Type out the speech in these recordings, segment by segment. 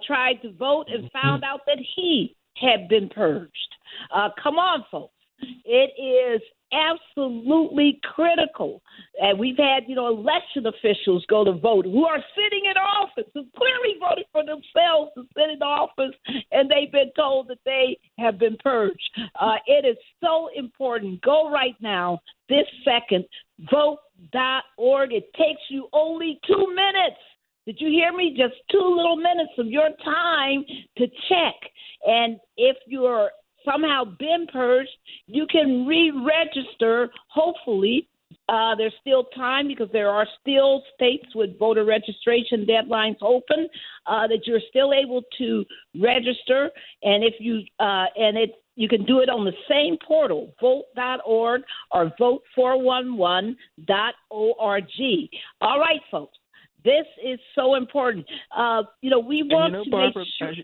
tried to vote and found out that he had been purged. Come on, folks. It is absolutely critical. And we've had, election officials go to vote who are sitting in office, who clearly voted for themselves to sit in office, and they've been told that they have been purged. It is so important. Go right now, this second, vote.org. It takes you only 2 minutes. Did you hear me? Just 2 little minutes of your time to check. And if you're somehow been purged, you can re-register, hopefully. There's still time because there are still states with voter registration deadlines open that you're still able to register. And if you you can do it on the same portal, vote.org or vote411.org. All right, folks. This is so important. We want to Barbara, make sure.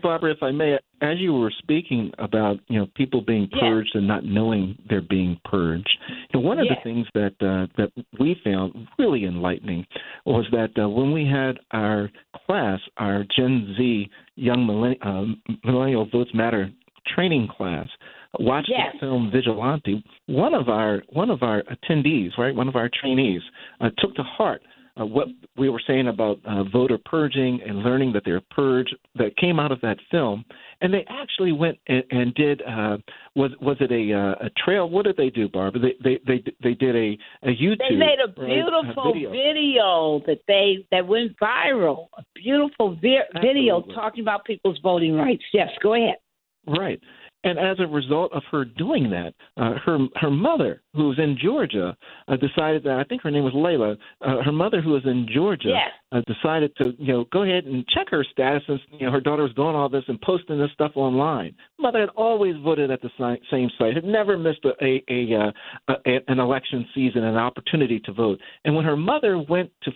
Barbara, if I may, as you were speaking about, people being purged and not knowing they're being purged, one of the things that we found really enlightening was that when we had our class, our Gen Z Young Millennial Votes Matter training class, watched the film Vigilante. One of our attendees, right, one of our trainees, took to heart what we were saying about voter purging and learning that they're purged that came out of that film, and they actually went and did was it a trail? What did they do, Barbara? They did a YouTube. They made a beautiful video that went viral. A beautiful video talking about people's voting rights. Yes, go ahead. Right. And as a result of her doing that, her mother, who was in Georgia, decided that, I think her name was Layla, her mother, who was in Georgia, decided to go ahead and check her status since her daughter was doing all this and posting this stuff online. Mother had always voted at the same site, had never missed an election season, an opportunity to vote. And when her mother went to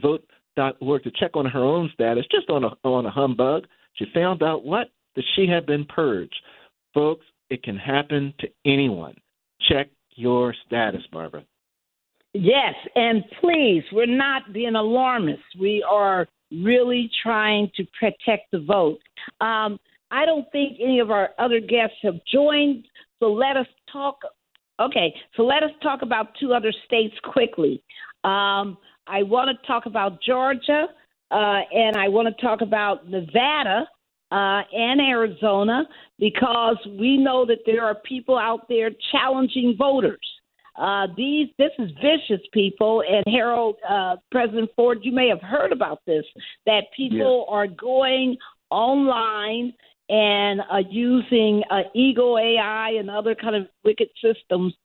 vote.org to check on her own status, just on a humbug, she found out what? That she had been purged. Folks, it can happen to anyone. Check your status, Barbara. Yes, and please, we're not being alarmists. We are really trying to protect the vote. I don't think any of our other guests have joined, so let us talk. Okay, so let us talk about 2 other states quickly. I want to talk about Georgia, and I want to talk about Nevada, and Arizona, because we know that there are people out there challenging voters. This is vicious, people. And Harold, President Ford, you may have heard about this, that people are going online and using Eagle AI and other kind of wicked systems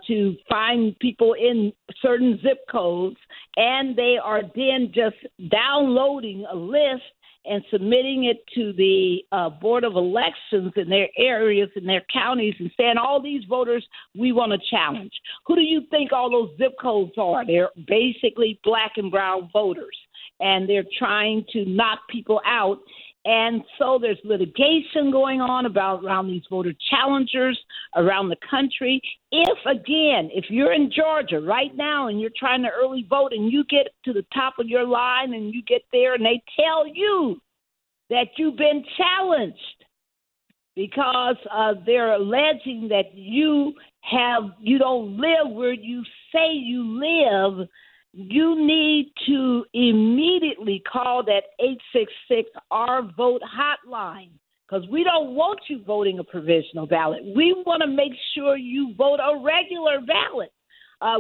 to find people in certain zip codes, and they are then just downloading a list and submitting it to the Board of Elections in their areas, in their counties, and saying, all these voters we want to challenge. Who do you think all those zip codes are? They're basically black and brown voters, and they're trying to knock people out. And so there's litigation going on around these voter challengers around the country. If you're in Georgia right now and you're trying to early vote and you get to the top of your line and you get there and they tell you that you've been challenged because they're alleging that you don't live where you say you live, you need to immediately call that 866-R-VOTE hotline, because we don't want you voting a provisional ballot. We want to make sure you vote a regular ballot.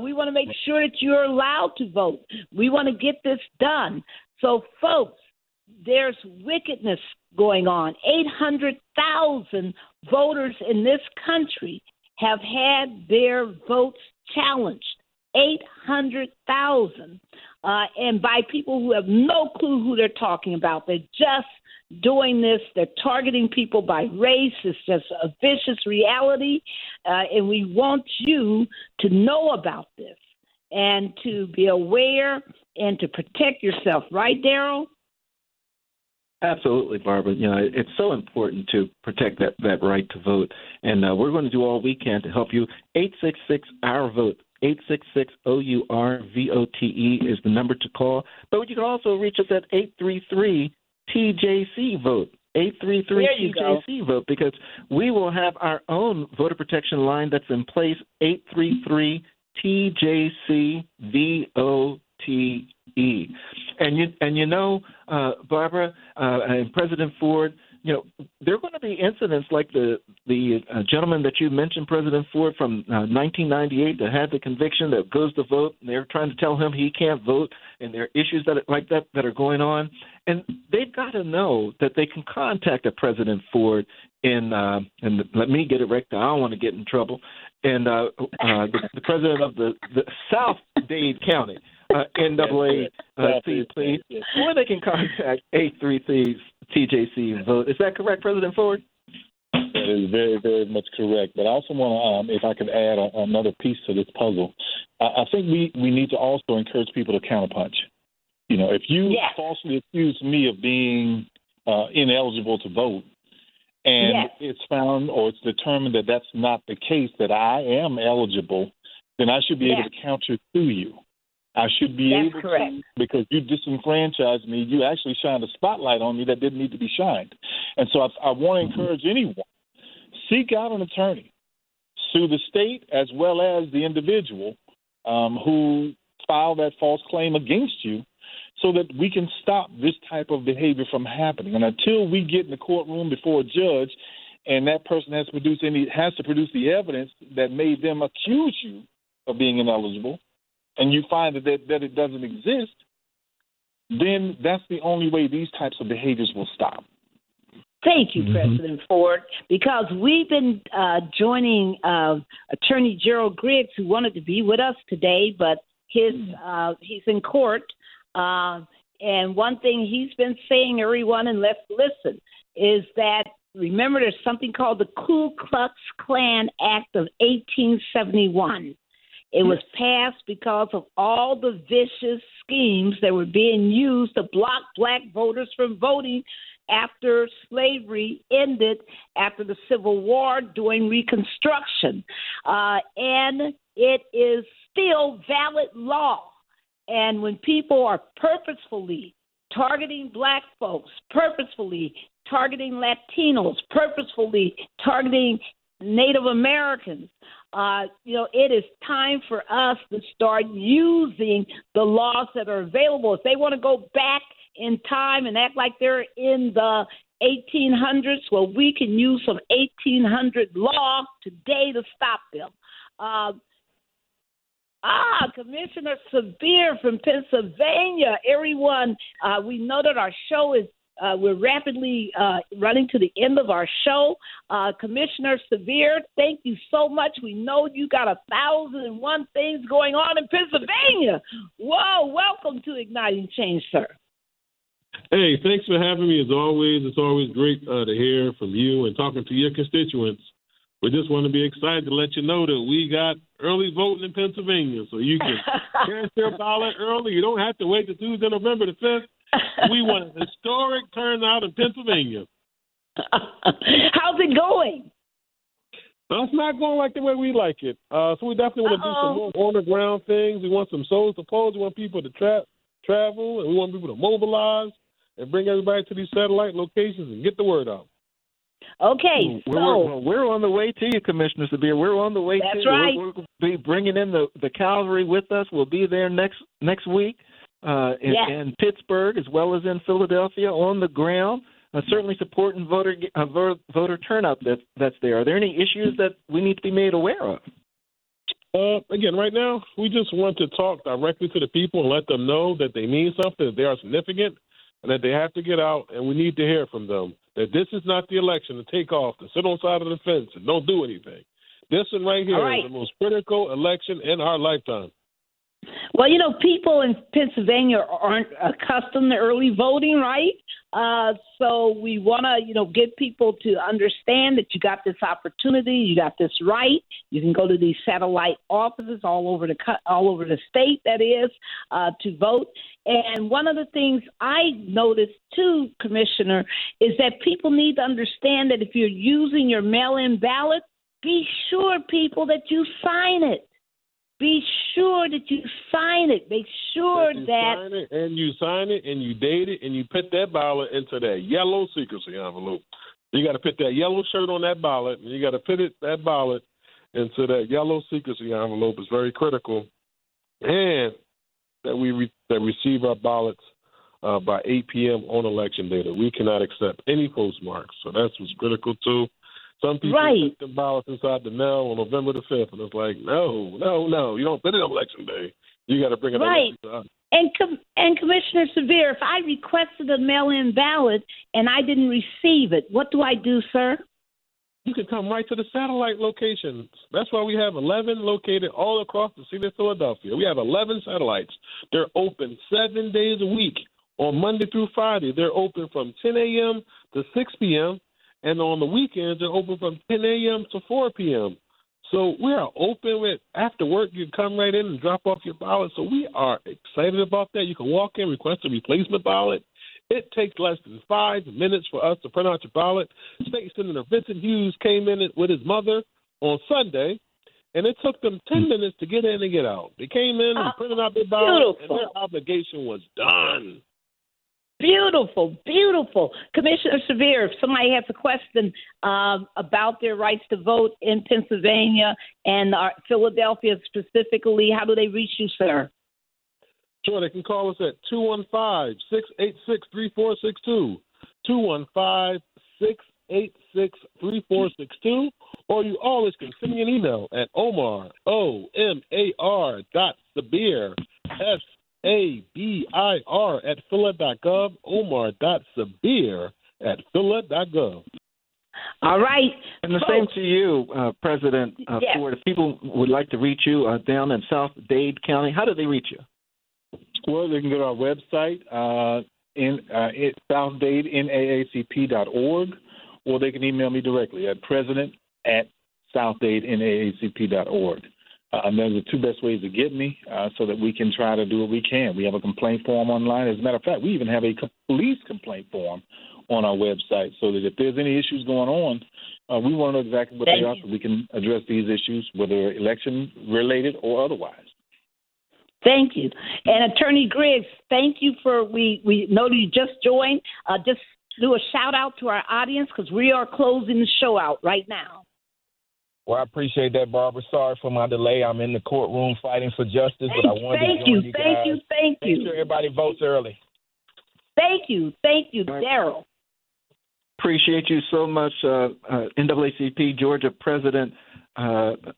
We want to make sure that you're allowed to vote. We want to get this done. So, folks, there's wickedness going on. 800,000 voters in this country have had their votes challenged. 800,000, and by people who have no clue who they're talking about. They're just doing this. They're targeting people by race. It's just a vicious reality, and we want you to know about this and to be aware and to protect yourself. Right, Daryl? Absolutely, Barbara. It's so important to protect that right to vote, and we're going to do all we can to help you. 866-OUR-VOTE. 866-OUR-VOTE is the number to call. But you can also reach us at TJC vote. 833 TJC vote, because we will have our own voter protection line that's in place. 833 TJC VOTE. And you know, Barbara and President Ford, you know, there are going to be incidents like the gentleman that you mentioned, President Ford, from 1998 that had the conviction that goes to vote, and they're trying to tell him he can't vote, and there are issues like that are going on. And they've got to know that they can contact a President Ford and let me get it right. I don't want to get in trouble. And the president of the South Dade County NAACP, or they can contact 833 TJC vote. Is that correct, President Ford? That is very, very much correct. But I also want to, if I could add another piece to this puzzle, I think we need to also encourage people to counterpunch. You know, if you falsely accuse me of being ineligible to vote, and it's found or it's determined that that's not the case, that I am eligible, then I should be able to counter to you. I should be able to, because you disenfranchised me. You actually shined a spotlight on me that didn't need to be shined. And so I want to encourage anyone, seek out an attorney, sue the state as well as the individual who filed that false claim against you, so that we can stop this type of behavior from happening. And until we get in the courtroom before a judge and that person has to produce the evidence that made them accuse you of being ineligible, and you find that it doesn't exist, then that's the only way these types of behaviors will stop. Thank you, President Ford, because we've been joining Attorney Gerald Griggs, who wanted to be with us today, but he's in court. And one thing he's been saying, everyone, and let's listen, is that, remember, there's something called the Ku Klux Klan Act of 1871. It was passed because of all the vicious schemes that were being used to block black voters from voting after slavery ended, after the Civil War, during Reconstruction. And it is still valid law. And when people are purposefully targeting black folks, purposefully targeting Latinos, purposefully targeting Native Americans, it is time for us to start using the laws that are available. If they want to go back in time and act like they're in the 1800s, well, we can use some 1800 law today to stop them. Commissioner Sabir from Pennsylvania. Everyone, we know that our show is, we're rapidly running to the end of our show. Commissioner Sabir, thank you so much. We know you got 1,001 things going on in Pennsylvania. Whoa, welcome to Igniting Change, sir. Hey, thanks for having me. As always, it's always great to hear from you and talking to your constituents. We just want to be excited to let you know that we got early voting in Pennsylvania, so you can cast your ballot early. You don't have to wait till Tuesday, November the 5th. We want a historic turnout in Pennsylvania. How's it going? It's not going like the way we like it. So we definitely want to do some more on-the-ground things. We want some souls to pose. We want people to travel, and we want people to mobilize and bring everybody to these satellite locations and get the word out. Okay, we're on the way to you, Commissioner Sabir. We're on the way to you. That's right. We'll be bringing in the cavalry with us. We'll be there next week in Pittsburgh as well as in Philadelphia on the ground. Certainly supporting voter turnout that's there. Are there any issues that we need to be made aware of? Again, right now, we just want to talk directly to the people and let them know that they mean something, that they are significant, and that they have to get out, and we need to hear from them. That this is not the election to take off, to sit on the side of the fence and don't do anything. This one right here is the most critical election in our lifetime. Well, people in Pennsylvania aren't accustomed to early voting, right? So we want to, get people to understand that you got this opportunity, you got this right. You can go to these satellite offices all over the state, that is, to vote. And one of the things I noticed too, Commissioner, is that people need to understand that if you're using your mail-in ballot, be sure, people, that you sign it. be sure that you sign it. Make sure that you sign it and you date it and you put that ballot into that yellow secrecy envelope. You got to put that yellow shirt on that ballot, and you got to put that ballot into that yellow secrecy envelope. It's very critical, and that we receive our ballots by 8 p.m. on election day. That we cannot accept any postmarks. So that's what's critical too. Some people put the ballots inside the mail on November the 5th, and it's like, no, you don't put it on election day. You got to bring it on. And Commissioner Sabir, if I requested a mail-in ballot and I didn't receive it, what do I do, sir? You can come right to the satellite locations. That's why we have 11 located all across the city of Philadelphia. We have 11 satellites. They're open 7 days a week. On Monday through Friday, they're open from 10 a.m. to 6 p.m., and on the weekends, they're open from 10 a.m. to 4 p.m. So we are open with after work. You can come right in and drop off your ballot. So we are excited about that. You can walk in, request a replacement ballot. It takes less than 5 minutes for us to print out your ballot. State Senator Vincent Hughes came in with his mother on Sunday, and it took them 10 minutes to get in and get out. They came in and printed out their ballot, and their obligation was done. Beautiful, beautiful. Commissioner Sabir, if somebody has a question about their rights to vote in Pennsylvania and Philadelphia specifically, how do they reach you, sir? Sure, they can call us at 215-686-3462, 215-686-3462, or you always can send me an email at Omar, OMAR Sabir, SABIR at phila.gov, omar.sabir@phila.gov. All right. And the same to you, President Ford. If people would like to reach you down in South Dade County, how do they reach you? Well, they can go to our website, southdadinaacp.org, or they can email me directly at president@southdadinaacp.org. And those are the two best ways to get me so that we can try to do what we can. We have a complaint form online. As a matter of fact, we even have a police complaint form on our website so that if there's any issues going on, we want to know exactly what they are so we can address these issues, whether election-related or otherwise. Thank you. And Attorney Griggs, thank you for, we know that you just joined. Just do a shout-out to our audience because we are closing the show out right now. Well, I appreciate that, Barbara. Sorry for my delay. I'm in the courtroom fighting for justice, but I wanted to join you guys. Thank you. Make sure everybody votes early. Thank you, Daryl. Appreciate you so much, NAACP Georgia President, Gerald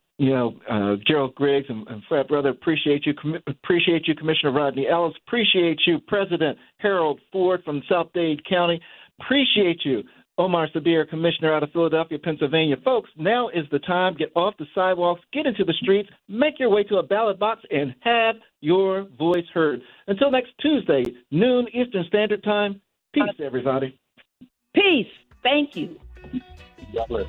Griggs and Fred Brother. Appreciate you. Appreciate you, Commissioner Rodney Ellis. Appreciate you, President Harold Ford from South Dade County. Appreciate you, Omar Sabir, Commissioner out of Philadelphia, Pennsylvania. Folks, now is the time. Get off the sidewalks, get into the streets, make your way to a ballot box, and have your voice heard. Until next Tuesday, noon Eastern Standard Time, peace, everybody. Peace. Thank you. God bless.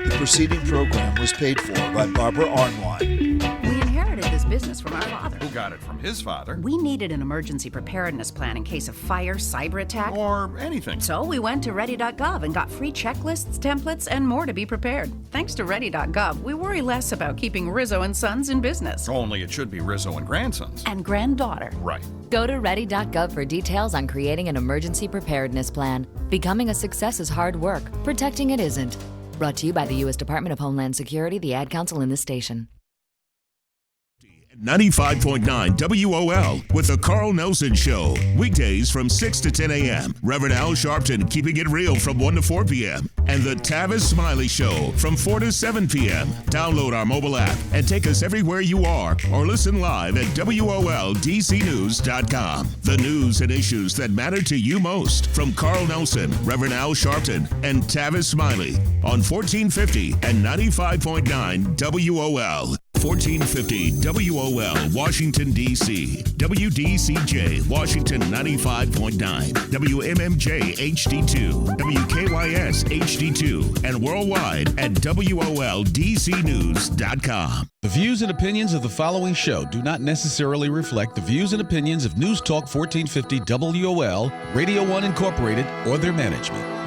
The preceding program was paid for by Barbara Arnwine. We inherited this business from our father. Who got it from his father? We needed an emergency preparedness plan in case of fire, cyber attack, or anything. So we went to ready.gov and got free checklists, templates, and more to be prepared. Thanks to ready.gov, we worry less about keeping Rizzo and Sons in business. Only it should be Rizzo and Grandsons. And granddaughter. Right. Go to ready.gov for details on creating an emergency preparedness plan. Becoming a success is hard work. Protecting it isn't. Brought to you by the U.S. Department of Homeland Security, the Ad Council, and this station. 95.9 WOL with the Carl Nelson Show. Weekdays from 6 to 10 a.m. Reverend Al Sharpton keeping it real from 1 to 4 p.m. And the Tavis Smiley Show from 4 to 7 p.m. Download our mobile app and take us everywhere you are or listen live at WOLDCnews.com. The news and issues that matter to you most from Carl Nelson, Reverend Al Sharpton, and Tavis Smiley on 1450 and 95.9 WOL. 1450 WOL, Washington, D.C. WDCJ, Washington 95.9. WMMJ HD2. WKYS HD2. And worldwide at WOLDCnews.com. The views and opinions of the following show do not necessarily reflect the views and opinions of News Talk 1450 WOL, Radio 1 Incorporated, or their management.